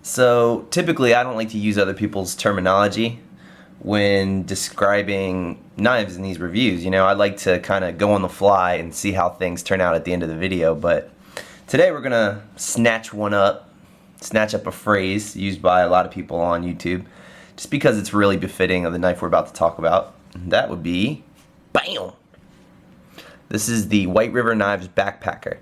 So typically I don't like to use other people's terminology when describing knives in these reviews. You know, I like to kind of go on the fly and see how things turn out at the end of the video. But today we're gonna snatch up a phrase used by a lot of people on YouTube, just because it's really befitting of the knife we're about to talk about. That would be BAM! This is the White River Knives Backpacker.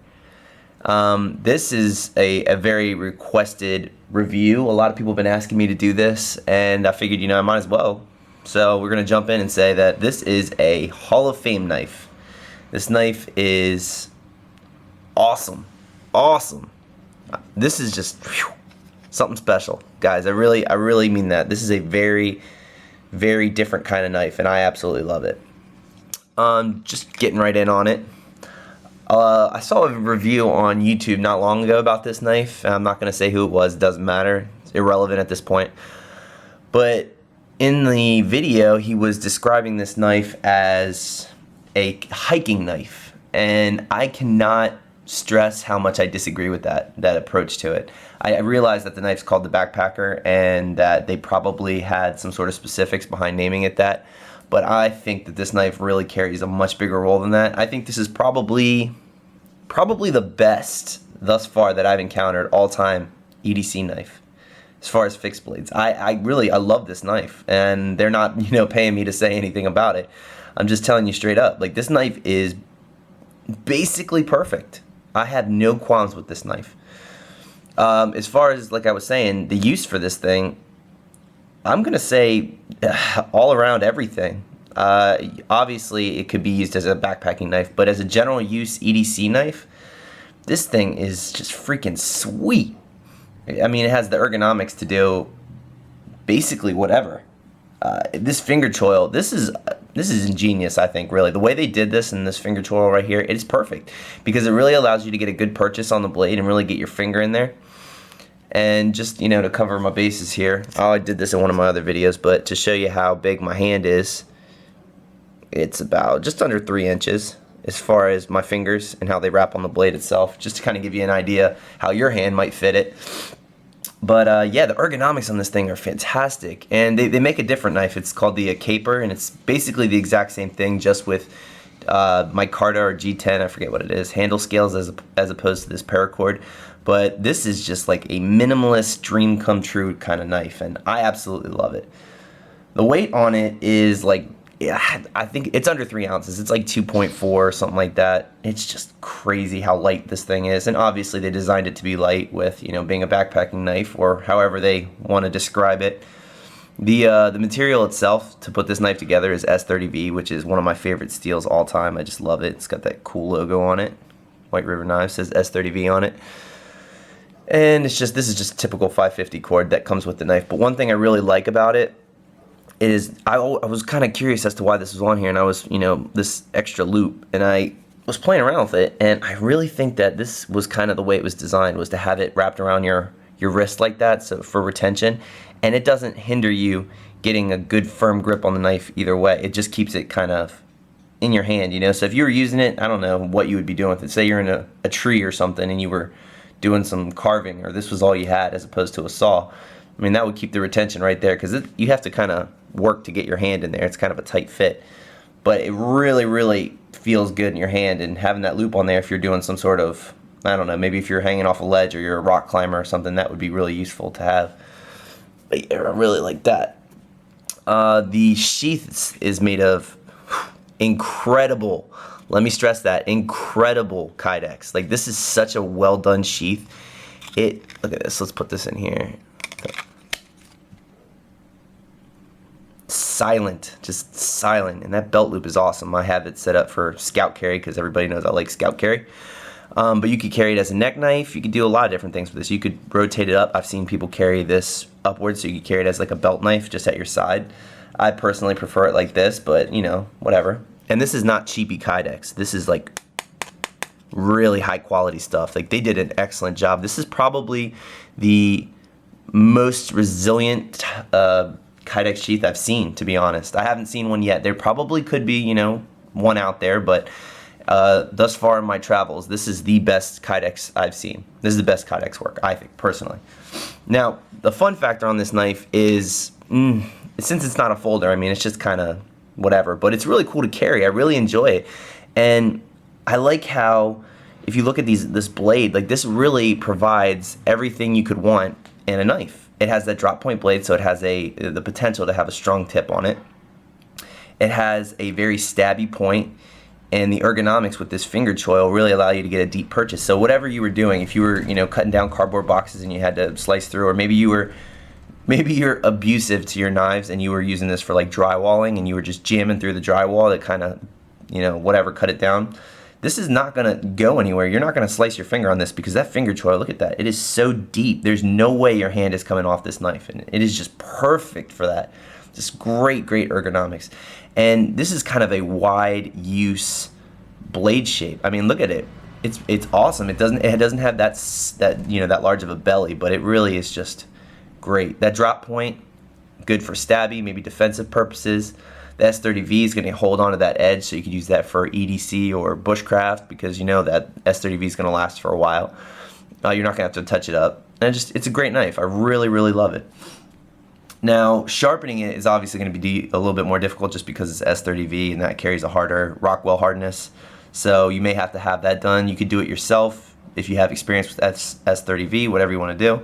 This is a very requested review. A lot of people have been asking me to do this, and I figured, I might as well. So we're going to jump in and say that this is a Hall of Fame knife. This knife is awesome. Awesome. This is just something special. Guys, I really mean that. This is a very, very different kind of knife, and I absolutely love it. Just getting right in on it. I saw a review on YouTube not long ago about this knife. I'm not going to say who it was. It doesn't matter. It's irrelevant at this point. But in the video, he was describing this knife as a hiking knife. And I cannot stress how much I disagree with that approach to it. I realize that the knife's called the Backpacker and that they probably had some sort of specifics behind naming it that. But I think that this knife really carries a much bigger role than that. I think this is probably the best thus far that I've encountered all-time EDC knife as far as fixed blades. I love this knife, and they're not paying me to say anything about it. I'm just telling you straight up, like, this knife is basically perfect. I have no qualms with this knife. As far as, like I was saying, the use for this thing, I'm gonna say all around everything. Obviously it could be used as a backpacking knife, but as a general use EDC knife, this thing is just freaking sweet. I mean, it has the ergonomics to do basically whatever. This finger choil, this is ingenious, I think, really. The way they did this in this finger choil right here, it is perfect because it really allows you to get a good purchase on the blade and really get your finger in there. And just, to cover my bases here, I did this in one of my other videos, but to show you how big my hand is, it's about just under 3 inches as far as my fingers and how they wrap on the blade itself, just to kind of give you an idea how your hand might fit it. But yeah, the ergonomics on this thing are fantastic, and they make a different knife. It's called the Caper, and it's basically the exact same thing, just with micarta or G10, I forget what it is, handle scales as opposed to this paracord. But this is just like a minimalist dream come true kind of knife, and I absolutely love it. The weight on it is like, I think it's under 3 ounces. It's like 2.4 or something like that. It's just crazy how light this thing is, and obviously they designed it to be light with, being a backpacking knife, or however they want to describe it. The material itself to put this knife together is S30V, which is one of my favorite steels all time. I just love it. It's got that cool logo on it. White River Knives says S30V on it. And this is just a typical 550 cord that comes with the knife. But one thing I really like about it is I was kind of curious as to why this was on here, and I was, this extra loop, and I was playing around with it, and I really think that this was kind of the way it was designed, was to have it wrapped around your wrist like that, so for retention, and it doesn't hinder you getting a good firm grip on the knife either way. It just keeps it kind of in your hand, so if you were using it, I don't know what you would be doing with it. Say you're in a tree or something and you were doing some carving, or this was all you had as opposed to a saw. I mean, that would keep the retention right there, because you have to kind of work to get your hand in there. It's kind of a tight fit, but it really feels good in your hand, and having that loop on there, if you're doing some sort of, I don't know, maybe if you're hanging off a ledge or you're a rock climber or something, that would be really useful to have. But yeah, I really like that. The sheath is made of incredible, let me stress that, incredible Kydex. Like, this is such a well done sheath. Look at this, let's put this in here. Silent, just silent, and that belt loop is awesome. I have it set up for scout carry because everybody knows I like scout carry. But you could carry it as a neck knife. You could do a lot of different things with this. You could rotate it up. I've seen people carry this upwards, so you could carry it as like a belt knife just at your side. I personally prefer it like this, but whatever. And this is not cheapy Kydex. This is like really high quality stuff. Like, they did an excellent job. This is probably the most resilient Kydex sheath I've seen, to be honest. I haven't seen one yet. There probably could be, one out there, but thus far in my travels, this is the best Kydex I've seen. This is the best Kydex work, I think, personally. Now, the fun factor on this knife is, since it's not a folder, I mean, it's just kind of whatever, but it's really cool to carry. I really enjoy it. And I like how, if you look at this blade, like this really provides everything you could want in a knife. It has that drop point blade, so it has the potential to have a strong tip on it. It has a very stabby point, and the ergonomics with this finger choil really allow you to get a deep purchase. So whatever you were doing, if you were, cutting down cardboard boxes and you had to slice through, or maybe you're abusive to your knives and you were using this for like drywalling and you were just jamming through the drywall that kind of, whatever, cut it down. This is not gonna go anywhere. You're not gonna slice your finger on this because that finger choil, look at that. It is so deep. There's no way your hand is coming off this knife, and it is just perfect for that. Just great ergonomics. And this is kind of a wide use blade shape. I mean, look at it. It's awesome. It doesn't have that large of a belly, but it really is just great. That drop point, good for stabby, maybe defensive purposes. The S30V is going to hold on to that edge, so you could use that for EDC or bushcraft, because you know that S30V is going to last for a while. You're not going to have to touch it up. And it's a great knife. I really love it. Now, sharpening it is obviously going to be a little bit more difficult just because it's S30V and that carries a harder Rockwell hardness. So you may have to have that done. You could do it yourself if you have experience with S30V, whatever you want to do.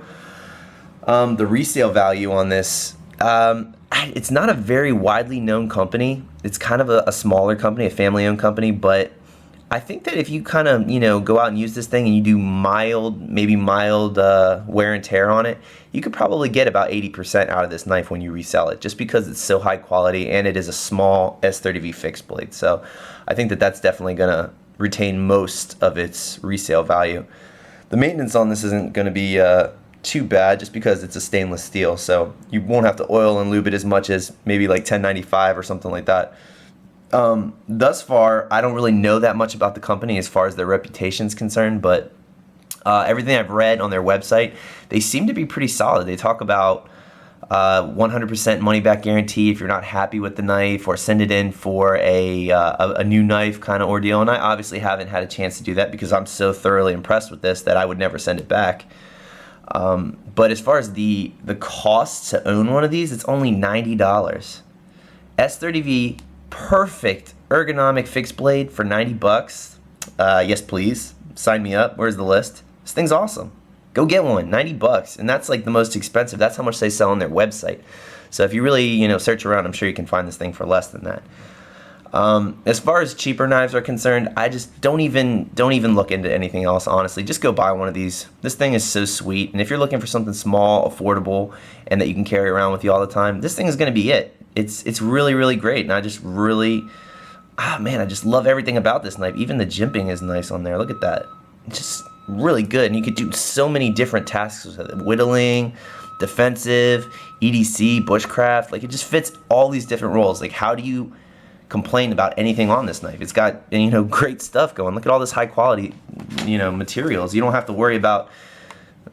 The resale value on this, it's not a very widely known company. It's kind of a smaller company, a family-owned company, but I think that if you kind of, go out and use this thing and you do maybe mild wear and tear on it, you could probably get about 80% out of this knife when you resell it, just because it's so high quality and it is a small S30V fixed blade. So I think that that's definitely going to retain most of its resale value. The maintenance on this isn't going to be too bad, just because it's a stainless steel, so you won't have to oil and lube it as much as maybe like 1095 or something like that. Thus far, I don't really know that much about the company as far as their reputation is concerned, but everything I've read on their website, they seem to be pretty solid. They talk about 100% money back guarantee if you're not happy with the knife, or send it in for a new knife kind of ordeal. And I obviously haven't had a chance to do that because I'm so thoroughly impressed with this that I would never send it back. But as far as the cost to own one of these, it's only $90. S30V, perfect ergonomic fixed blade for 90 bucks. Yes, please. Sign me up. Where's the list? This thing's awesome. Go get one. 90 bucks. And that's like the most expensive. That's how much they sell on their website. So if you really, search around, I'm sure you can find this thing for less than that. As far as cheaper knives are concerned, I just don't even look into anything else, honestly. Just go buy one of these. This thing is so sweet, and if you're looking for something small, affordable, and that you can carry around with you all the time, this thing is going to be it. It's really great, and I just I just love everything about this knife. Even the jimping is nice on there. Look at that. It's just really good, and you could do so many different tasks with it. Whittling, defensive, EDC, bushcraft. Like, it just fits all these different roles. Like, how do you complain about anything on this knife? It's got, great stuff going. Look at all this high quality, materials. You don't have to worry about,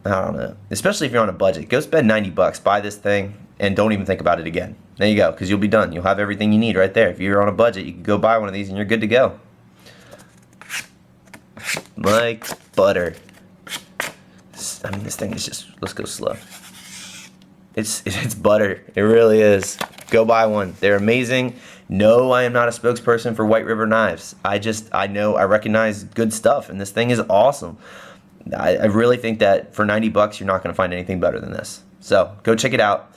I don't know, especially if you're on a budget. Go spend 90 bucks, buy this thing, and don't even think about it again. There you go, because you'll be done. You'll have everything you need right there. If you're on a budget, you can go buy one of these and you're good to go. Like butter. I mean, this thing is just, let's go slow. It's butter. It really is. Go buy one. They're amazing. No, I am not a spokesperson for White River Knives. I recognize good stuff, and this thing is awesome. I really think that for 90 bucks, you're not going to find anything better than this. So go check it out.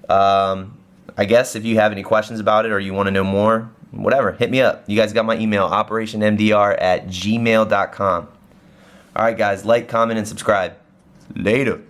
I guess if you have any questions about it or you want to know more, whatever, hit me up. You guys got my email, operationmdr@gmail.com. All right, guys, like, comment, and subscribe. Later.